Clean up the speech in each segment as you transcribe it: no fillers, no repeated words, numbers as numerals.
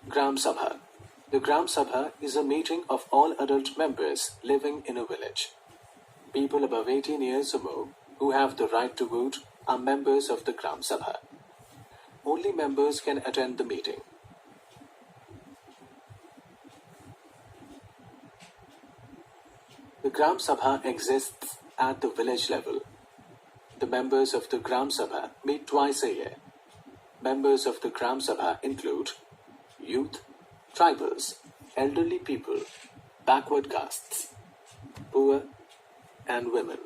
Gram Sabha. The Gram Sabha is a meeting of all adult members living in a village. People above 18 years or more who have the right to vote are members of the Gram Sabha. Only members can attend the meeting. The Gram Sabha exists at the village level. The members of the Gram Sabha meet twice a year. Members of the Gram Sabha include youth, tribals, elderly people, backward castes, poor, and women.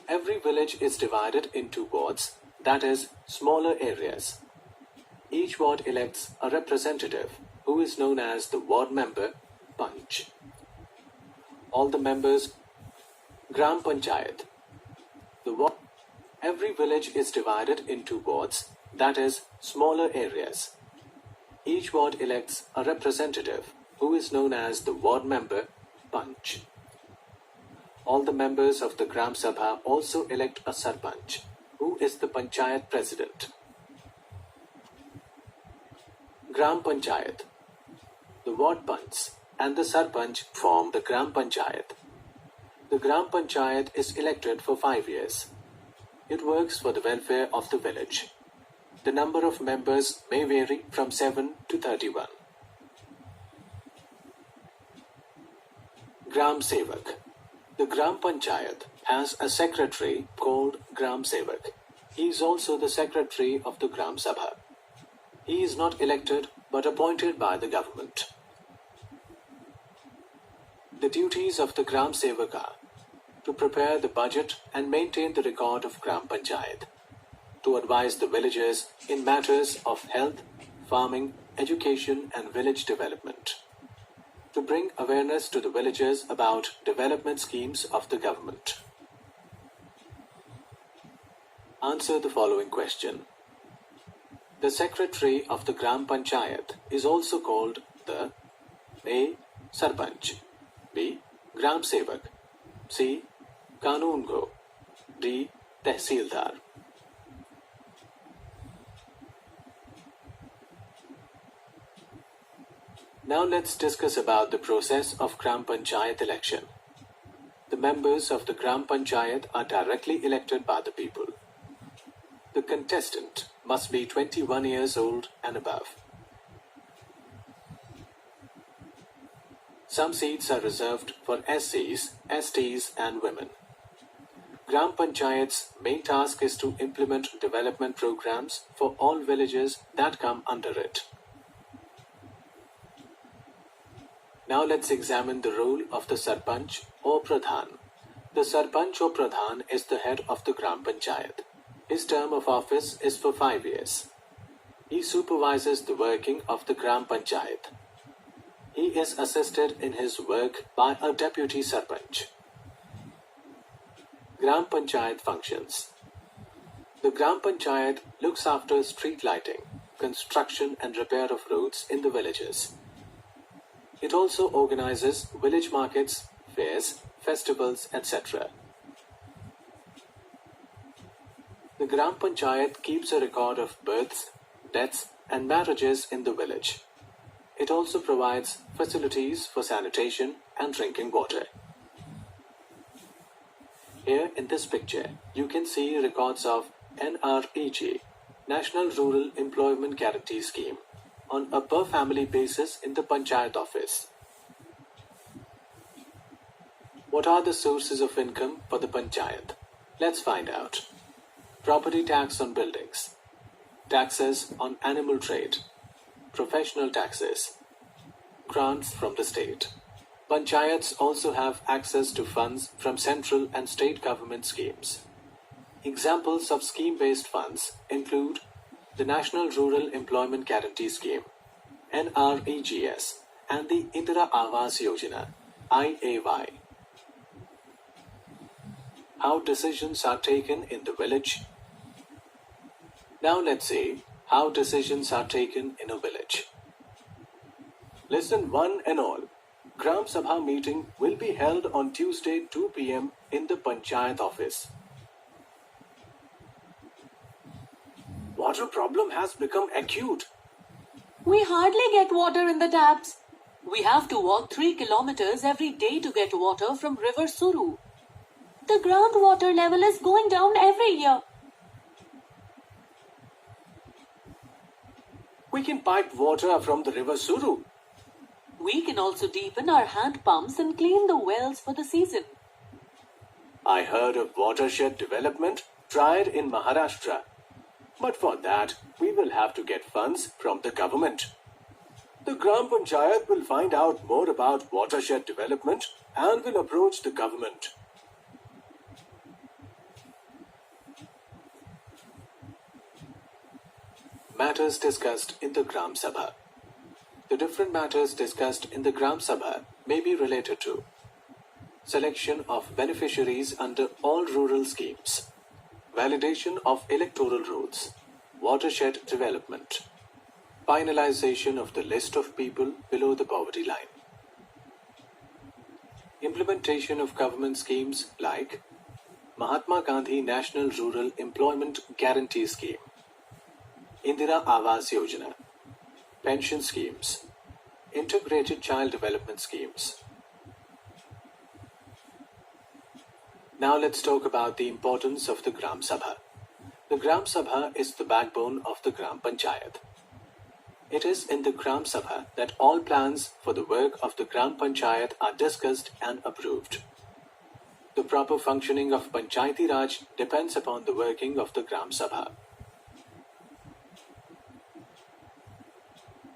Every village is divided into wards, that is, smaller areas. Each ward elects a representative who is known as the ward member, Panch. All the members, Gram Panchayat. Every village is divided into wards, that is, smaller areas. Each ward elects a representative who is known as the ward member, Panch. All the members of the Gram Sabha also elect a Sarpanch, who is the Panchayat President. Gram Panchayat. The ward Panch and the Sarpanch form the Gram Panchayat. The Gram Panchayat is elected for 5 years. It works for the welfare of the village. The number of members may vary from 7 to 31. Gram Sevak. The Gram Panchayat has a secretary called Gram Sevak. He is also the secretary of the Gram Sabha. He is not elected but appointed by the government. The duties of the Gram Sevak are to prepare the budget and maintain the record of Gram Panchayat, to advise the villagers in matters of health, farming, education and village development, to bring awareness to the villagers about development schemes of the government. Answer the following question. The secretary of the Gram Panchayat is also called the A. Sarpanch, B. Gram Sevak, C. Kanungo, D. Tehsildar. Now let's discuss about the process of Gram Panchayat election. The members of the Gram Panchayat are directly elected by the people. The contestant must be 21 years old and above. Some seats are reserved for SCs, STs and women. Gram Panchayat's main task is to implement development programs for all villages that come under it. Now let's examine the role of the Sarpanch or Pradhan. The Sarpanch or Pradhan is the head of the Gram Panchayat. His term of office is for 5 years. He supervises the working of the Gram Panchayat. He is assisted in his work by a deputy Sarpanch. Gram Panchayat functions. The Gram Panchayat looks after street lighting, construction and repair of roads in the villages. It also organizes village markets, fairs, festivals, etc. The Gram Panchayat keeps a record of births, deaths and marriages in the village. It also provides facilities for sanitation and drinking water. Here in this picture, you can see records of NREG, National Rural Employment Guarantee Scheme, on a per family basis in the Panchayat office. What are the sources of income for the Panchayat? Let's find out. Property tax on buildings, taxes on animal trade, professional taxes, grants from the state. Panchayats also have access to funds from central and state government schemes. Examples of scheme-based funds include the National Rural Employment Guarantee Scheme, NREGS, and the Indira Awas Yojana, IAY. How decisions are taken in the village? Now let's see how decisions are taken in a village. Listen one and all. Gram Sabha meeting will be held on Tuesday 2 p.m. in the Panchayat office. What water problem has become acute. We hardly get water in the taps. We have to walk 3 kilometers every day to get water from River Suru. The groundwater level is going down every year. We can pipe water from the River Suru. We can also deepen our hand pumps and clean the wells for the season. I heard of watershed development tried in Maharashtra. But for that, we will have to get funds from the government. The Gram Panchayat will find out more about watershed development and will approach the government. Matters discussed in the Gram Sabha. The different matters discussed in the Gram Sabha may be related to selection of beneficiaries under all rural schemes, validation of electoral rules, watershed development, finalization of the list of people below the poverty line, implementation of government schemes like Mahatma Gandhi National Rural Employment Guarantee Scheme, Indira Awas Yojana, pension schemes, integrated child development schemes. Now let's talk about the importance of the Gram Sabha. The Gram Sabha is the backbone of the Gram Panchayat. It is in the Gram Sabha that all plans for the work of the Gram Panchayat are discussed and approved. The proper functioning of Panchayati Raj depends upon the working of the Gram Sabha.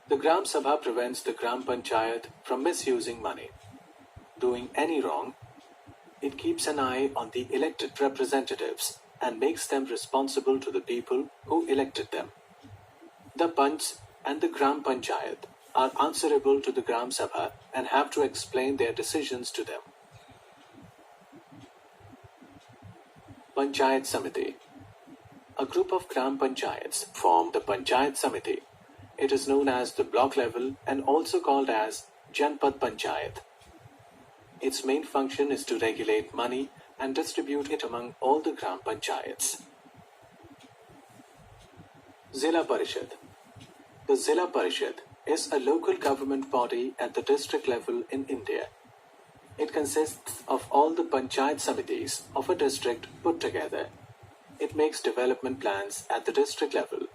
The Gram Sabha prevents the Gram Panchayat from misusing money, doing any wrong. It keeps an eye on the elected representatives and makes them responsible to the people who elected them. The Panch and the Gram Panchayat are answerable to the Gram Sabha and have to explain their decisions to them. Panchayat Samiti. A group of Gram Panchayats form the Panchayat Samiti. It is known as the block level and also called as Janpad Panchayat. Its main function is to regulate money and distribute it among all the Gram Panchayats. Zilla Parishad. The Zilla Parishad is a local government body at the district level in India. It consists of all the Panchayat Samitis of a district put together. It makes development plans at the district level.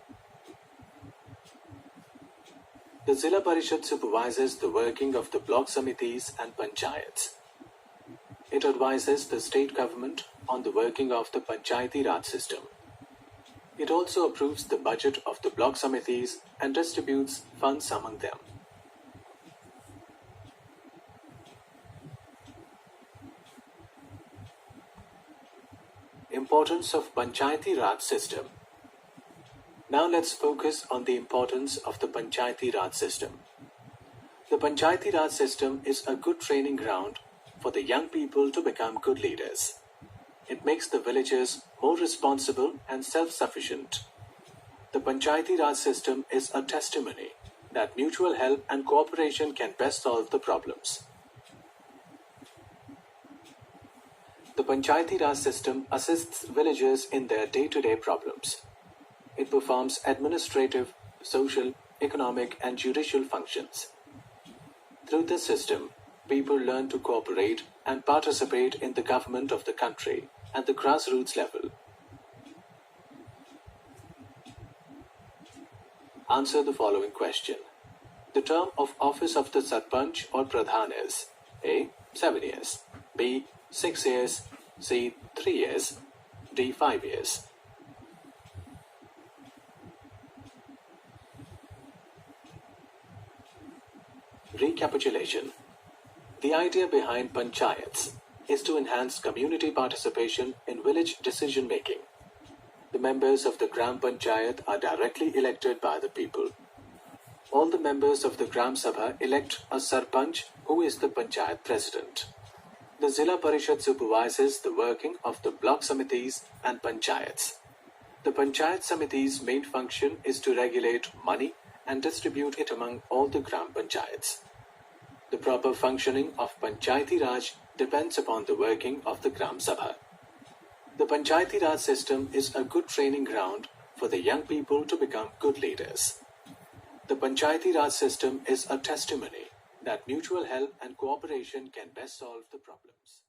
The Zilla Parishad supervises the working of the block samitis and panchayats. It advises the state government on the working of the Panchayati Raj system. It also approves the budget of the block samitis and distributes funds among them. Importance of Panchayati Raj system. Now let's focus on the importance of the Panchayati Raj system. The Panchayati Raj system is a good training ground for the young people to become good leaders. It makes the villagers more responsible and self-sufficient. The Panchayati Raj system is a testimony that mutual help and cooperation can best solve the problems. The Panchayati Raj system assists villagers in their day-to-day problems. It performs administrative, social, economic, and judicial functions. Through this system, people learn to cooperate and participate in the government of the country at the grassroots level. Answer the following question. The term of office of the Sarpanch or Pradhan is A. 7 years, B. 6 years, C. 3 years, D. 5 years. Recapitulation. The idea behind panchayats is to enhance community participation in village decision making. The members of the Gram Panchayat are directly elected by the people. All the members of the Gram Sabha elect a Sarpanch who is the Panchayat President. The Zilla Parishad supervises the working of the block samitis and panchayats. The Panchayat Samiti's main function is to regulate money and distribute it among all the Gram Panchayats. The proper functioning of Panchayati Raj depends upon the working of the Gram Sabha. The Panchayati Raj system is a good training ground for the young people to become good leaders. The Panchayati Raj system is a testimony that mutual help and cooperation can best solve the problems.